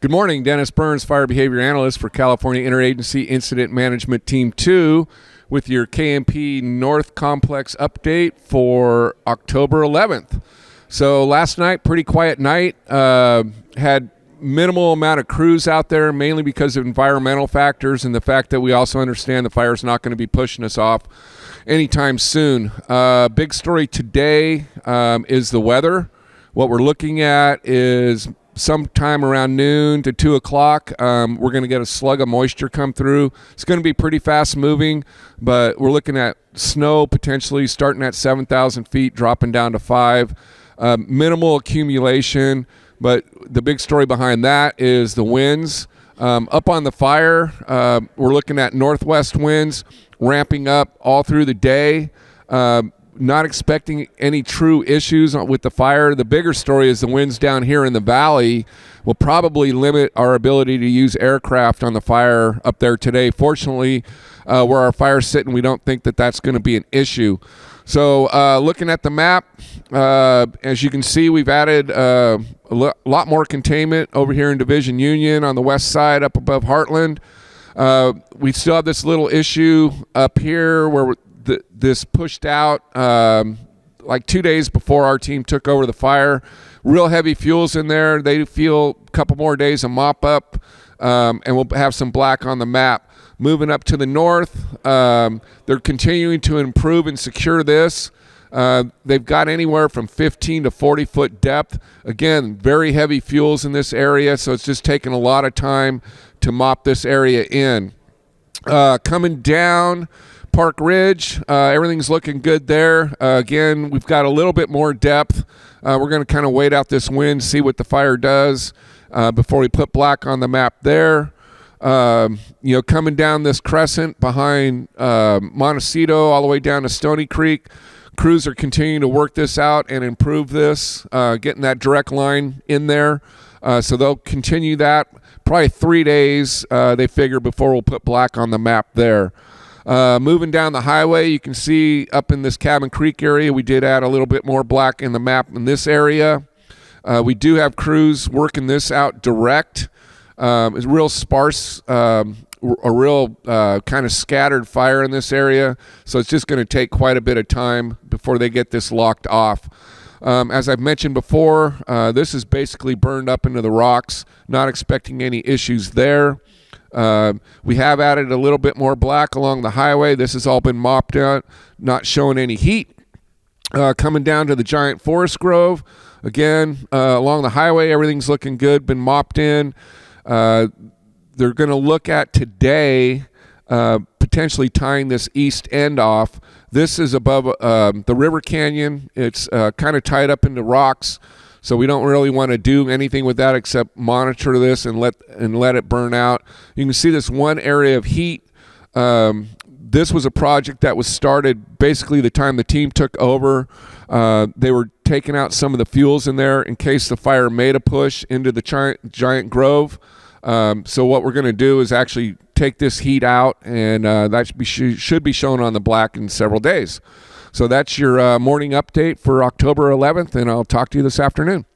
Good morning, Dennis Burns, Fire Behavior Analyst for California Interagency Incident Management Team 2 with your KMP North Complex update for October 11th. So last night, pretty quiet night. Had minimal amount of crews out there, mainly because of environmental factors and the fact that we also understand the fire's not going to be pushing us off anytime soon. Big story today is the weather. What we're looking at is sometime around noon to 2 o'clock, we're going to get a slug of moisture come through. It's going to be pretty fast moving, but we're looking at snow potentially starting at 7,000 feet, dropping down to 5. Minimal accumulation, but the big story behind that is the winds. Up on the fire, we're looking at northwest winds ramping up all through the day. Not expecting any true issues with the fire. The bigger story is the winds down here in the valley will probably limit our ability to use aircraft on the fire up there today. Fortunately, where our fire's sitting, we don't think that that's going to be an issue. So looking at the map, as you can see, we've added a lot more containment over here in Division Union on the west side up above Heartland. We still have this little issue up here where this pushed out like 2 days before our team took over the fire. Real heavy fuels in there. They feel a couple more days of mop up, and we'll have some black on the map. Moving up to the north, they're continuing to improve and secure this. They've got anywhere from 15 to 40 foot depth. Again, very heavy fuels in this area, so it's just taking a lot of time to mop this area in. Coming down Park Ridge, everything's looking good there. Again, we've got a little bit more depth. We're going to kind of wait out this wind, see what the fire does before we put black on the map there. Coming down this crescent behind Montecito all the way down to Stony Creek, crews are continuing to work this out and improve this, getting that direct line in there. So they'll continue that. Probably 3 days, they figure, before we'll put black on the map there. Moving down the highway, you can see up in this Cabin Creek area, we did add a little bit more black in the map in this area. We do have crews working this out direct. It's real sparse, a real kind of scattered fire in this area, so it's just going to take quite a bit of time before they get this locked off. As I've mentioned before, this is basically burned up into the rocks, not expecting any issues there. We have added a little bit more black along the highway. This has all been mopped out, not showing any heat. Coming down to the Giant Forest Grove, again, along the highway, everything's looking good, been mopped in. They're going to look at today potentially tying this east end off. This is above the river canyon. It's kind of tied up into rocks, so we don't really want to do anything with that except monitor this and let it burn out. You can see this one area of heat. This was a project that was started basically the time the team took over. They were taking out some of the fuels in there in case the fire made a push into the giant grove. So what we're going to do is actually take this heat out, and that should be shown on the black in several days. So that's your morning update for October 11th, and I'll talk to you this afternoon.